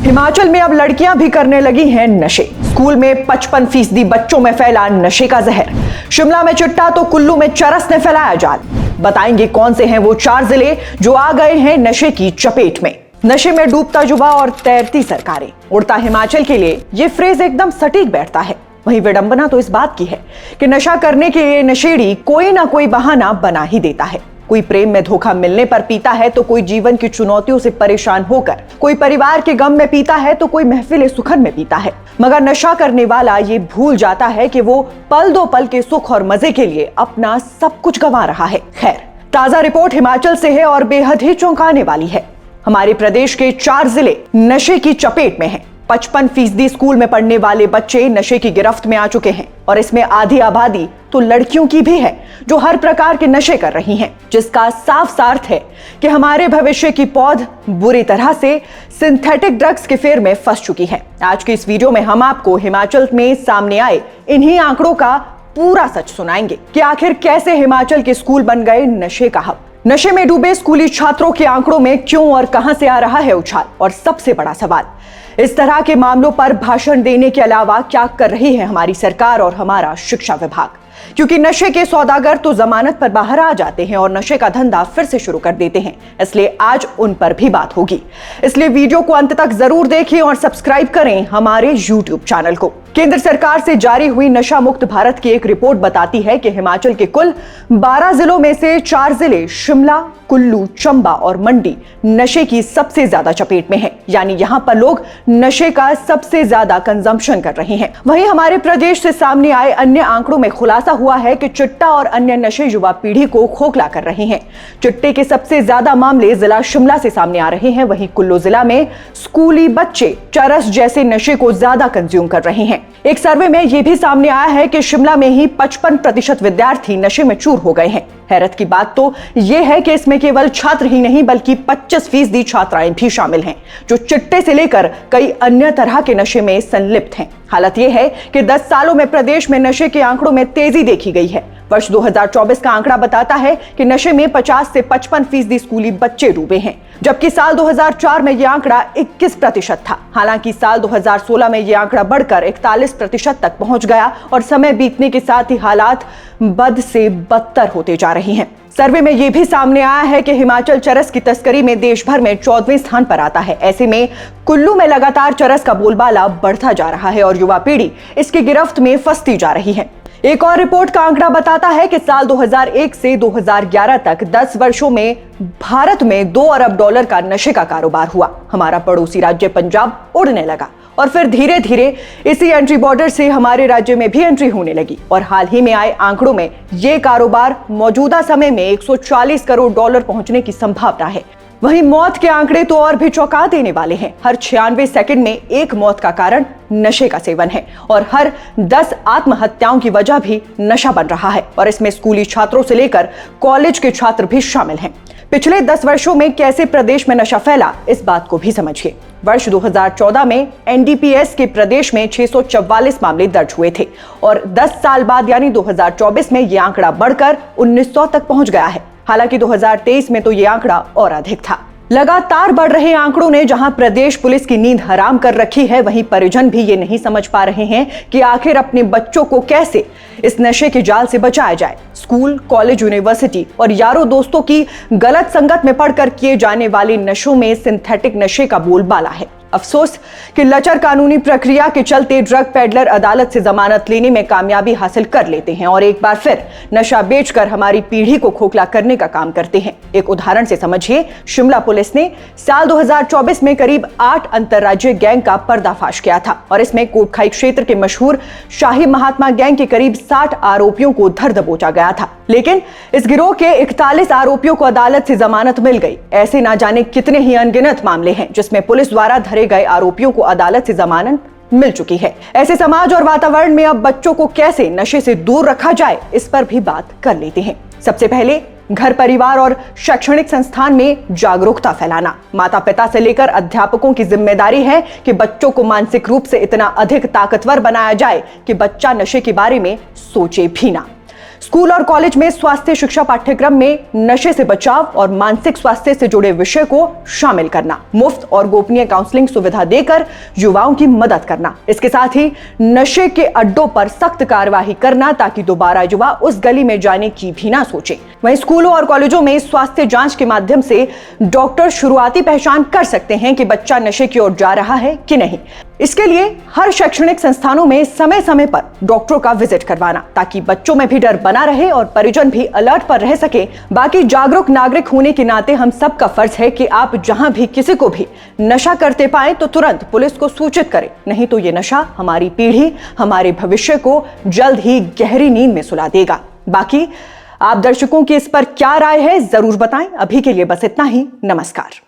हिमाचल में अब लड़कियां भी करने लगी हैं नशे। स्कूल में 55% बच्चों में फैला नशे का जहर। शिमला में चिट्टा तो कुल्लू में चरस ने फैलाया जाल। बताएंगे कौन से हैं वो 4 जिले जो आ गए हैं नशे की चपेट में। नशे में डूबता युवा और तैरती सरकारें, उड़ता हिमाचल के लिए ये फ्रेज एकदम सटीक बैठता है। वहीं विडंबना तो इस बात की है कि नशा करने के लिए नशेड़ी कोई ना कोई बहाना बना ही देता है। कोई प्रेम में धोखा मिलने पर पीता है तो कोई जीवन की चुनौतियों से परेशान होकर, कोई परिवार के गम में पीता है तो कोई महफिल सुखन में पीता है। मगर नशा करने वाला ये भूल जाता है कि वो पल दो पल के सुख और मजे के लिए अपना सब कुछ गंवा रहा है। खैर, ताजा रिपोर्ट हिमाचल से है और बेहद ही चौंकाने वाली है। हमारे प्रदेश के 4 जिले नशे की चपेट में हैं। 55% स्कूल में पढ़ने वाले बच्चे नशे की गिरफ्त में आ चुके हैं और इसमें आधी आबादी तो लड़कियों की भी है जो हर प्रकार के नशे कर रही हैं, जिसका साफ सार्थ है कि हमारे भविष्य की पौध बुरी तरह से सिंथेटिक ड्रग्स के फेर में फंस चुकी है। आज की इस वीडियो में हम आपको हिमाचल में सामने आए इन्हीं आंकड़ों का पूरा सच सुनाएंगे कि आखिर कैसे हिमाचल के स्कूल बन गए नशे का हब। नशे में डूबे स्कूली छात्रों के आंकड़ों में क्यों और कहां से आ रहा है उछाल, और सबसे बड़ा सवाल, इस तरह के मामलों पर भाषण देने के अलावा क्या कर रही है हमारी सरकार और हमारा शिक्षा विभाग। क्योंकि नशे के सौदागर तो जमानत पर बाहर आ जाते हैं और नशे का धंधा फिर से शुरू कर देते हैं, इसलिए आज उन पर भी बात होगी। इसलिए वीडियो को अंत तक जरूर देखें और सब्सक्राइब करें हमारे YouTube चैनल को। केंद्र सरकार से जारी हुई नशा मुक्त भारत की एक रिपोर्ट बताती है कि हिमाचल के कुल 12 जिलों में से 4 जिले शिमला, कुल्लू, चंबा और मंडी नशे की सबसे ज्यादा चपेट में हैं। यानी यहाँ पर लोग नशे का सबसे ज्यादा कंजम्पशन कर रहे हैं। वहीं हमारे प्रदेश से सामने आए अन्य आंकड़ों में खुलासा हुआ है कि चिट्टा और अन्य नशे युवा पीढ़ी को खोखला कर रहे हैं। चिट्टे के सबसे ज्यादा मामले जिला शिमला से सामने आ रहे हैं। वहीं कुल्लू जिला में स्कूली बच्चे चरस जैसे नशे को ज्यादा कंज्यूम कर रहे हैं। एक सर्वे में यह भी सामने आया है कि शिमला में ही 55% विद्यार्थी नशे में चूर हो गए हैं। हैरत की बात तो यह है कि इसमें केवल छात्र ही नहीं बल्कि 25% छात्राएं भी शामिल हैं जो चिट्टे से लेकर कई अन्य तरह के नशे में संलिप्त हैं। हालत यह है कि 10 सालों में प्रदेश में नशे के आंकड़ों में तेजी देखी गई है। वर्ष 2024 का आंकड़ा बताता है कि नशे में 50 से 55% स्कूली बच्चे डूबे हैं, जबकि साल 2004 में यह आंकड़ा 21% था। हालांकि साल 2016 में यह आंकड़ा बढ़कर 41% तक पहुंच गया और समय बीतने के साथ ही हालात बद से बदतर होते जा रहे हैं। सर्वे में यह भी सामने आया है कि हिमाचल चरस की तस्करी में देश भर में 14वें स्थान पर आता है। ऐसे में कुल्लू में लगातार चरस का बोलबाला बढ़ता जा रहा है और युवा पीढ़ी इसकी गिरफ्त में फंसती जा रही है। एक और रिपोर्ट का आंकड़ा बताता है कि साल 2001 से 2011 तक 10 वर्षों में भारत में $2 अरब का नशे का कारोबार हुआ। हमारा पड़ोसी राज्य पंजाब उड़ने लगा और फिर धीरे धीरे इसी एंट्री बॉर्डर से हमारे राज्य में भी एंट्री होने लगी और हाल ही में आए आंकड़ों में ये कारोबार मौजूदा समय में $140 करोड़ पहुंचने की संभावना है। वहीं मौत के आंकड़े तो और भी चौंका देने वाले हैं। हर 96 सेकंड में एक मौत का कारण नशे का सेवन है और हर 10 आत्महत्याओं की वजह भी नशा बन रहा है और इसमें स्कूली छात्रों से लेकर कॉलेज के छात्र भी शामिल हैं। पिछले 10 वर्षों में कैसे प्रदेश में नशा फैला, इस बात को भी समझिए। वर्ष 2014 में एनडीपीएस के प्रदेश में 644 मामले दर्ज हुए थे और 10 साल बाद यानी 2024 में यह आंकड़ा बढ़कर 1900 तक पहुंच गया है। हालांकि 2023 में तो ये आंकड़ा और अधिक था। लगातार बढ़ रहे आंकड़ों ने जहां प्रदेश पुलिस की नींद हराम कर रखी है, वहीं परिजन भी ये नहीं समझ पा रहे हैं कि आखिर अपने बच्चों को कैसे इस नशे के जाल से बचाया जाए। स्कूल, कॉलेज, यूनिवर्सिटी और यारों दोस्तों की गलत संगत में पड़कर किए जाने वाले नशों में सिंथेटिक नशे का बोलबाला है। अफसोस कि लचर कानूनी प्रक्रिया के चलते ड्रग पेडलर अदालत से जमानत लेने में कामयाबी हासिल कर लेते हैं और एक बार फिर नशा बेचकर हमारी पीढ़ी को खोखला करने का काम करते हैं। एक उदाहरण से समझिए, शिमला पुलिस ने साल 2024 में करीब 8 अंतरराज्यीय गैंग का पर्दाफाश किया था और इसमें कोटखाई क्षेत्र के मशहूर शाही महात्मा गैंग के करीब 60 आरोपियों को धर दबोचा गया था। लेकिन इस गिरोह के 41 आरोपियों को अदालत से जमानत मिल गई। ऐसे ना जाने कितने ही अनगिनत मामले हैं जिसमें पुलिस द्वारा धरे गए आरोपियों को अदालत से जमानत मिल चुकी है। ऐसे समाज और वातावरण में अब बच्चों को कैसे नशे से दूर रखा जाए, इस पर भी बात कर लेते हैं। सबसे पहले घर, परिवार और शैक्षणिक संस्थान में जागरूकता फैलाना। माता पिता से लेकर अध्यापकों की जिम्मेदारी है कि बच्चों को मानसिक रूप से इतना अधिक ताकतवर बनाया जाए कि बच्चा नशे के बारे में सोचे भी ना। स्कूल और कॉलेज में स्वास्थ्य शिक्षा पाठ्यक्रम में नशे से बचाव और मानसिक स्वास्थ्य से जुड़े विषय को शामिल करना, मुफ्त और गोपनीय काउंसलिंग सुविधा देकर युवाओं की मदद करना। इसके साथ ही नशे के अड्डों पर सख्त कार्रवाई करना ताकि दोबारा युवा उस गली में जाने की भी ना सोचे। वहीं स्कूलों और कॉलेजों में स्वास्थ्य जांच के माध्यम से डॉक्टर शुरुआती पहचान कर सकते हैं कि बच्चा नशे की ओर जा रहा है कि नहीं। इसके लिए हर शैक्षणिक संस्थानों में समय समय पर डॉक्टरों का विजिट करवाना ताकि बच्चों में भी डर बना रहे और परिजन भी अलर्ट पर रह सके। बाकी जागरूक नागरिक होने के नाते हम सबका फर्ज है कि आप जहां भी किसी को भी नशा करते पाए तो तुरंत पुलिस को सूचित करें, नहीं तो ये नशा हमारी पीढ़ी, हमारे भविष्य को जल्द ही गहरी नींद में सुला देगा। बाकी आप दर्शकों की इस पर क्या राय है जरूर बताएं। अभी के लिए बस इतना ही। नमस्कार।